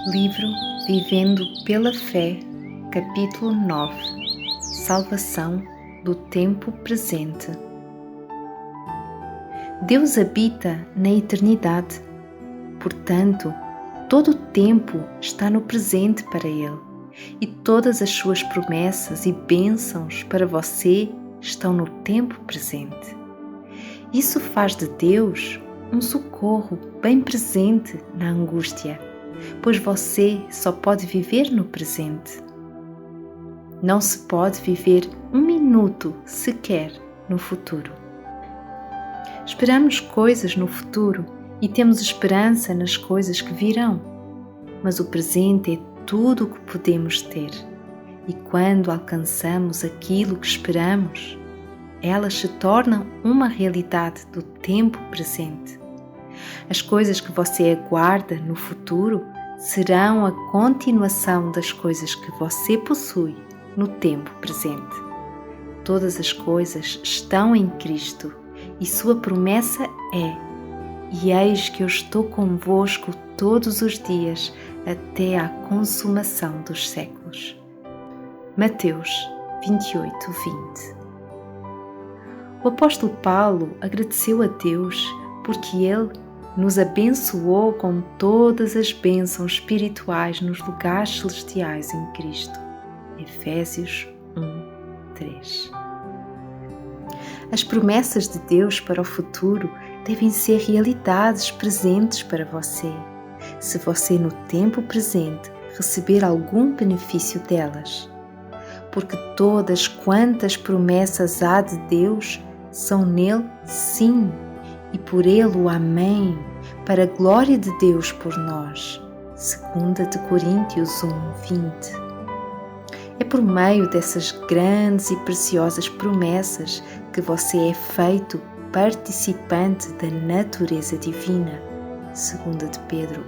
Livro Vivendo pela Fé, capítulo 9. Salvação do tempo presente. Deus habita na eternidade, portanto, todo o tempo está no presente para Ele, e todas as suas promessas e bênçãos para você estão no tempo presente. Isso faz de Deus um socorro bem presente na angústia, pois você só pode viver no presente. Não se pode viver um minuto sequer no futuro. Esperamos coisas no futuro e temos esperança nas coisas que virão, mas o presente é tudo o que podemos ter. E quando alcançamos aquilo que esperamos, elas se tornam uma realidade do tempo presente. As coisas que você aguarda no futuro serão a continuação das coisas que você possui no tempo presente. Todas as coisas estão em Cristo e sua promessa é: e eis que eu estou convosco todos os dias até à consumação dos séculos. Mateus 28:20. O apóstolo Paulo agradeceu a Deus porque Ele nos abençoou com todas as bênçãos espirituais nos lugares celestiais em Cristo. Efésios 1:3. As promessas de Deus para o futuro devem ser realidades presentes para você, se você no tempo presente receber algum benefício delas. Porque todas quantas promessas há de Deus são nele sim, e por ele o amém, para a glória de Deus por nós. 2 Coríntios 1:20. É por meio dessas grandes e preciosas promessas que você é feito participante da natureza divina. 2 Pedro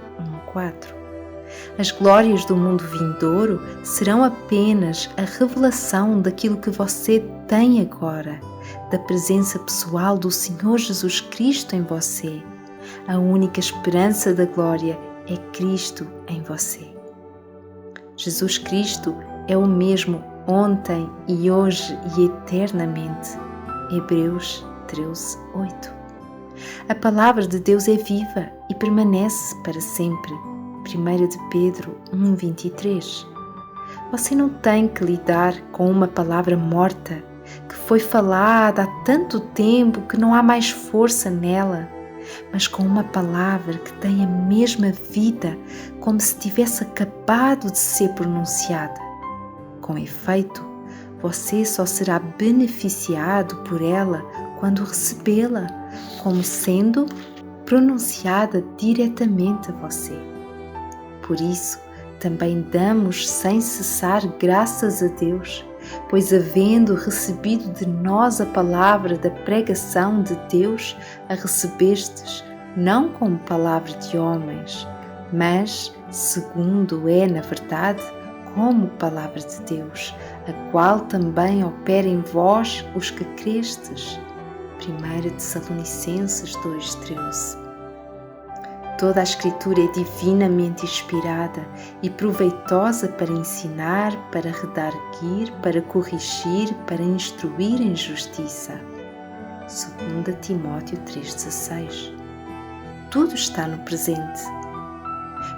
1:4. As glórias do mundo vindouro serão apenas a revelação daquilo que você tem agora, da presença pessoal do Senhor Jesus Cristo em você. A única esperança da glória é Cristo em você. Jesus Cristo é o mesmo ontem e hoje e eternamente. Hebreus 13:8. A palavra de Deus é viva e permanece para sempre. 1 de Pedro 1:23. Você não tem que lidar com uma palavra morta, que foi falada há tanto tempo que não há mais força nela, mas com uma palavra que tem a mesma vida, como se tivesse acabado de ser pronunciada. Com efeito, você só será beneficiado por ela quando recebê-la, como sendo pronunciada diretamente a você. Por isso, também damos sem cessar graças a Deus, pois havendo recebido de nós a palavra da pregação de Deus, a recebestes não como palavra de homens, mas, segundo é na verdade, como palavra de Deus, a qual também opera em vós os que crestes. 1 Tessalonicenses 2:13. Toda a Escritura é divinamente inspirada e proveitosa para ensinar, para redarguir, para corrigir, para instruir em justiça. 2 Timóteo 3:16. Tudo está no presente.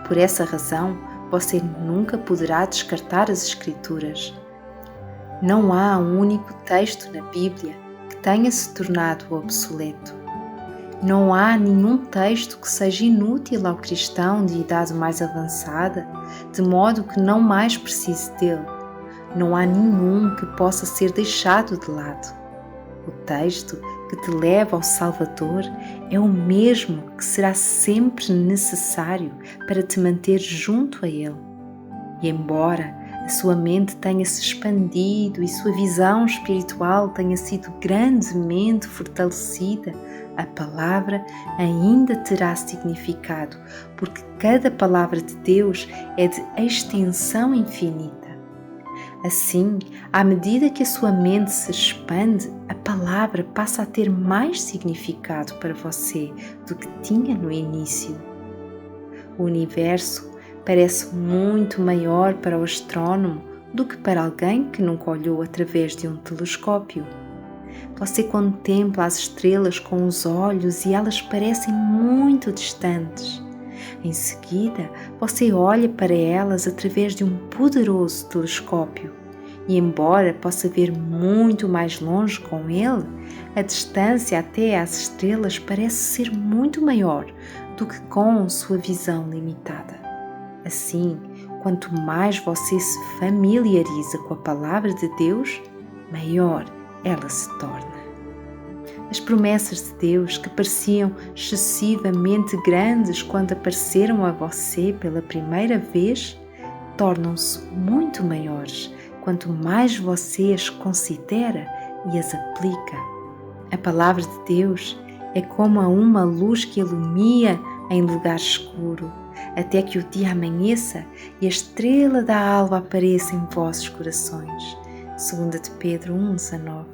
Por essa razão, você nunca poderá descartar as Escrituras. Não há um único texto na Bíblia que tenha se tornado obsoleto. Não há nenhum texto que seja inútil ao cristão de idade mais avançada, de modo que não mais precise dele. Não há nenhum que possa ser deixado de lado. O texto que te leva ao Salvador é o mesmo que será sempre necessário para te manter junto a Ele. E embora a sua mente tenha se expandido e sua visão espiritual tenha sido grandemente fortalecida, a palavra ainda terá significado, porque cada palavra de Deus é de extensão infinita. Assim, à medida que a sua mente se expande, a palavra passa a ter mais significado para você do que tinha no início. O universo parece muito maior para o astrónomo do que para alguém que nunca olhou através de um telescópio. Você contempla as estrelas com os olhos e elas parecem muito distantes. Em seguida, você olha para elas através de um poderoso telescópio e, embora possa ver muito mais longe com ele, a distância até às estrelas parece ser muito maior do que com sua visão limitada. Assim, quanto mais você se familiariza com a Palavra de Deus, maior ela se torna. As promessas de Deus, que pareciam excessivamente grandes quando apareceram a você pela primeira vez, tornam-se muito maiores quanto mais você as considera e as aplica. A Palavra de Deus é como uma luz que ilumina em lugar escuro, até que o dia amanheça e a estrela da alva apareça em vossos corações. 2 de Pedro 1,19.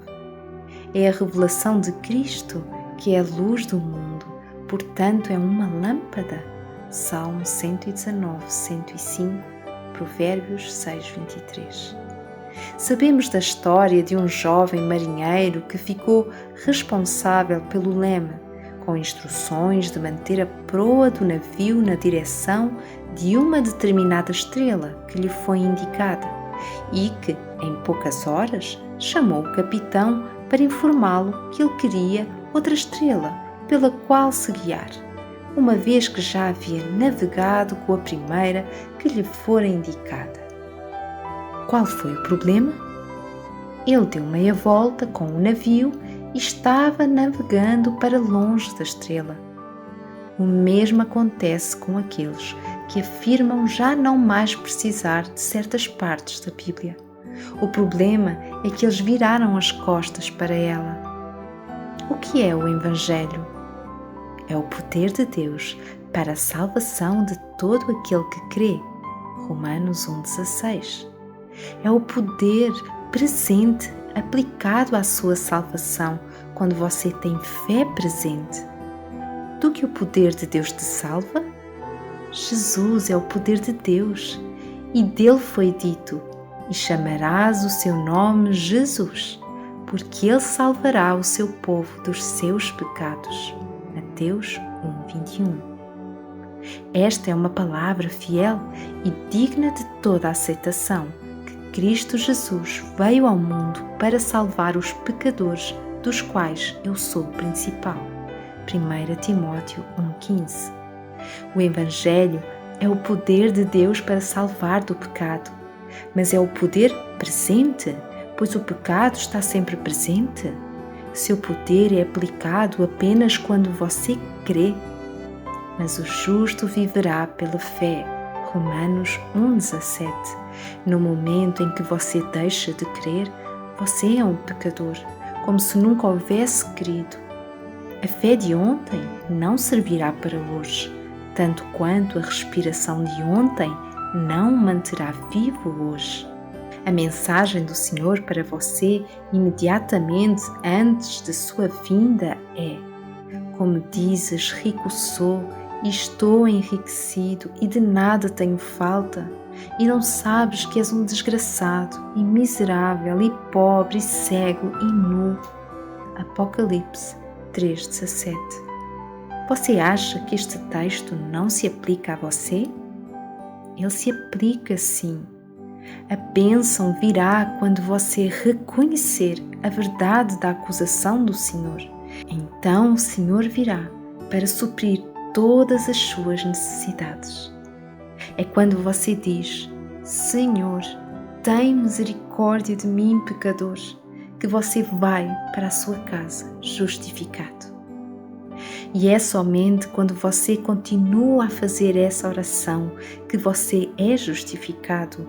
É a revelação de Cristo que é a luz do mundo, portanto é uma lâmpada. Salmo 119, 105, Provérbios 6, 23. Sabemos da história de um jovem marinheiro que ficou responsável pelo leme, com instruções de manter a proa do navio na direção de uma determinada estrela que lhe foi indicada e que, em poucas horas, chamou o capitão para informá-lo que ele queria outra estrela pela qual se guiar, uma vez que já havia navegado com a primeira que lhe fora indicada. Qual foi o problema? Ele deu meia volta com o navio e estava navegando para longe da estrela. O mesmo acontece com aqueles que afirmam já não mais precisar de certas partes da Bíblia. O problema é que eles viraram as costas para ela. O que é o Evangelho? É o poder de Deus para a salvação de todo aquele que crê. Romanos 1,16. É o poder presente aplicado à sua salvação quando você tem fé presente. Do que o poder de Deus te salva? Jesus é o poder de Deus e dele foi dito: e chamarás o seu nome Jesus, porque ele salvará o seu povo dos seus pecados. Mateus 1:21. Esta é uma palavra fiel e digna de toda a aceitação, que Cristo Jesus veio ao mundo para salvar os pecadores, dos quais eu sou o principal. 1 Timóteo 1:15. O Evangelho é o poder de Deus para salvar do pecado, mas é o poder presente, pois o pecado está sempre presente. Seu poder é aplicado apenas quando você crê. Mas o justo viverá pela fé. Romanos 1,17. No momento em que você deixa de crer, você é um pecador, como se nunca houvesse crido. A fé de ontem não servirá para hoje, tanto quanto a respiração de ontem não o manterá vivo hoje. A mensagem do Senhor para você imediatamente antes de sua vinda é: como dizes, rico sou e estou enriquecido e de nada tenho falta, e não sabes que és um desgraçado e miserável e pobre e cego e nu. Apocalipse 3,17. Você acha que este texto não se aplica a você? Ele se aplica sim. A bênção virá quando você reconhecer a verdade da acusação do Senhor. Então o Senhor virá para suprir todas as suas necessidades. É quando você diz: Senhor, tem misericórdia de mim, pecador, que você vai para a sua casa justificado. E é somente quando você continua a fazer essa oração que você é justificado,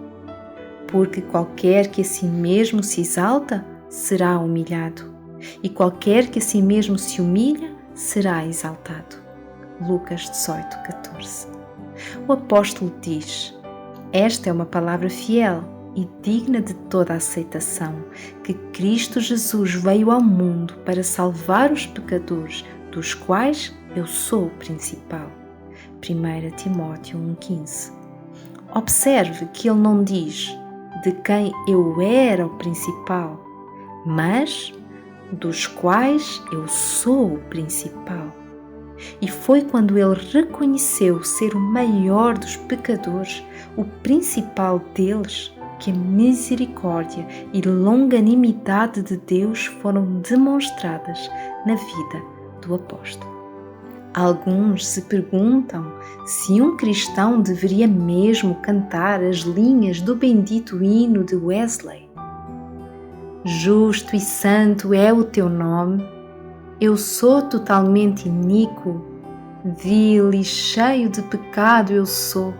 porque qualquer que a si mesmo se exalta será humilhado, e qualquer que a si mesmo se humilha será exaltado. Lucas 18:14. O apóstolo diz: esta é uma palavra fiel e digna de toda a aceitação, que Cristo Jesus veio ao mundo para salvar os pecadores, dos quais eu sou o principal. 1 Timóteo 1,15. Observe que ele não diz de quem eu era o principal, mas dos quais eu sou o principal. E foi quando ele reconheceu ser o maior dos pecadores, o principal deles, que a misericórdia e longanimidade de Deus foram demonstradas na vida do apóstolo. Alguns se perguntam se um cristão deveria mesmo cantar as linhas do bendito hino de Wesley. Justo e santo é o teu nome, eu sou totalmente iníquo, vil e cheio de pecado eu sou,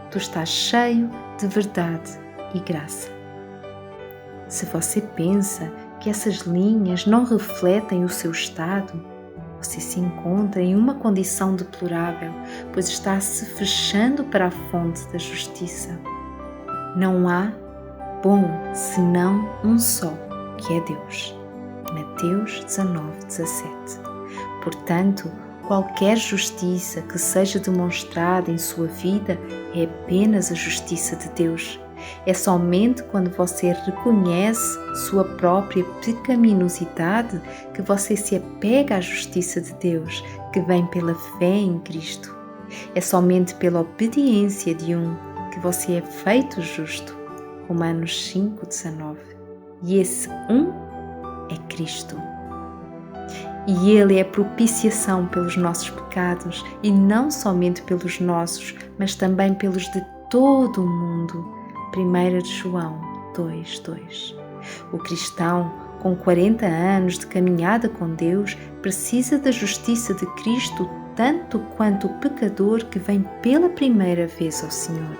tu estás cheio de verdade e graça. Se você pensa que essas linhas não refletem o seu estado, você se encontra em uma condição deplorável, pois está se fechando para a fonte da justiça. Não há bom senão um só, que é Deus. Mateus 19:17. Portanto, qualquer justiça que seja demonstrada em sua vida é apenas a justiça de Deus. É somente quando você reconhece sua própria pecaminosidade que você se apega à justiça de Deus, que vem pela fé em Cristo. É somente pela obediência de um que você é feito justo. Romanos 5:19. E esse um é Cristo. E Ele é propiciação pelos nossos pecados, e não somente pelos nossos, mas também pelos de todo o mundo. 1 João 2:2. O cristão, com 40 anos de caminhada com Deus, precisa da justiça de Cristo tanto quanto o pecador que vem pela primeira vez ao Senhor.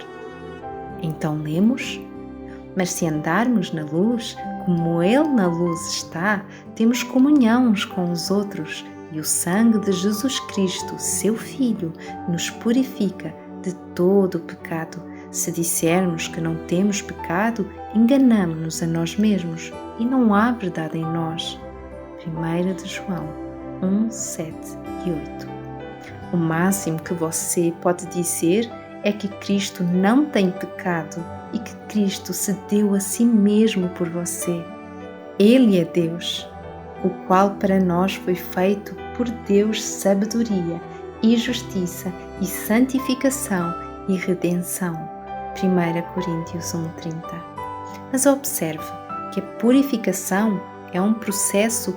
Então lemos: mas se andarmos na luz, como Ele na luz está, temos comunhão uns com os outros, e o sangue de Jesus Cristo, seu Filho, nos purifica de todo o pecado. Se dissermos que não temos pecado, enganamo-nos a nós mesmos, e não há verdade em nós. 1 João 1:7 e 8. O máximo que você pode dizer é que Cristo não tem pecado e que Cristo se deu a si mesmo por você. Ele é Deus, o qual para nós foi feito por Deus sabedoria e justiça e santificação e redenção. 1 Coríntios 1:30. Mas observe que a purificação é um processo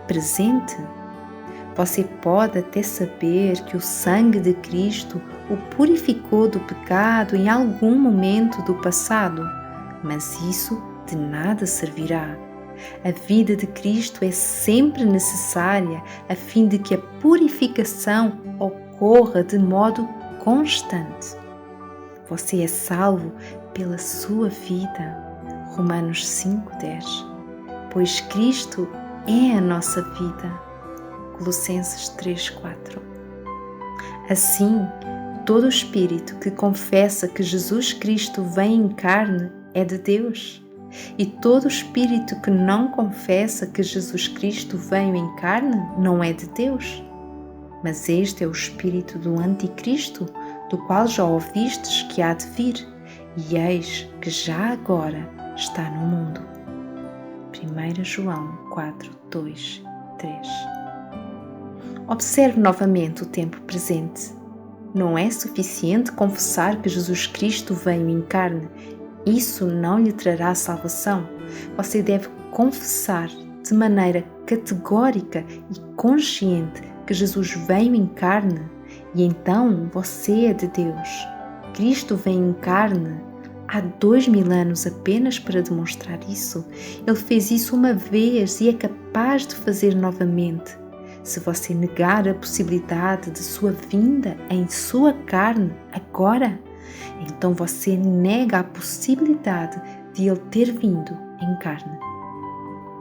presente. Você pode até saber que o sangue de Cristo o purificou do pecado em algum momento do passado, mas isso de nada servirá. A vida de Cristo é sempre necessária a fim de que a purificação ocorra de modo constante. Você é salvo pela sua vida. Romanos 5:10. Pois Cristo é a nossa vida. Colossenses 3:4. Assim, todo espírito que confessa que Jesus Cristo vem em carne é de Deus. E todo espírito que não confessa que Jesus Cristo veio em carne não é de Deus. Mas este é o espírito do anticristo, do qual já ouvistes que há de vir, e eis que já agora está no mundo. 1 João 4:2-3. Observe novamente o tempo presente. Não é suficiente confessar que Jesus Cristo veio em carne. Isso não lhe trará salvação. Você deve confessar de maneira categórica e consciente que Jesus veio em carne, e então você é de Deus. Cristo veio em carne há 2000 anos apenas para demonstrar isso. Ele fez isso uma vez e é capaz de fazer novamente. Se você negar a possibilidade de sua vinda em sua carne agora, então você nega a possibilidade de ele ter vindo em carne.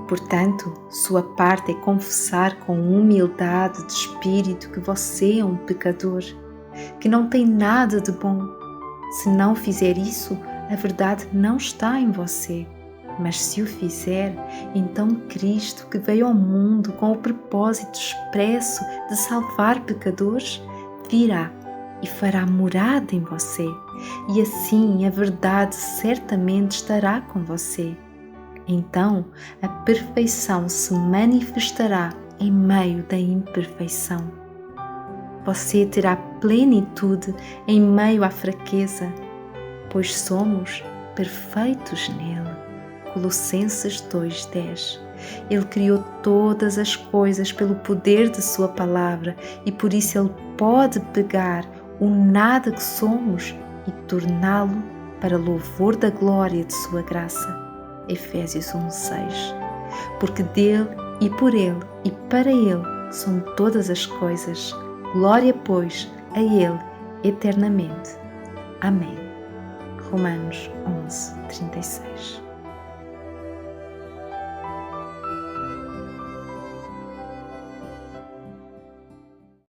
Portanto, sua parte é confessar com humildade de espírito que você é um pecador, que não tem nada de bom. Se não fizer isso, a verdade não está em você. Mas se o fizer, então Cristo, que veio ao mundo com o propósito expresso de salvar pecadores, virá e fará morada em você, e assim a verdade certamente estará com você. Então a perfeição se manifestará em meio da imperfeição. Você terá plenitude em meio à fraqueza, pois somos perfeitos nele. Colossenses 2:10. Ele criou todas as coisas pelo poder de sua palavra e por isso Ele pode pegar o nada que somos e torná-lo para louvor da glória de sua graça. Efésios 1:6. Porque dele e por ele e para ele são todas as coisas. Glória, pois, a ele eternamente. Amém. Romanos 11:36.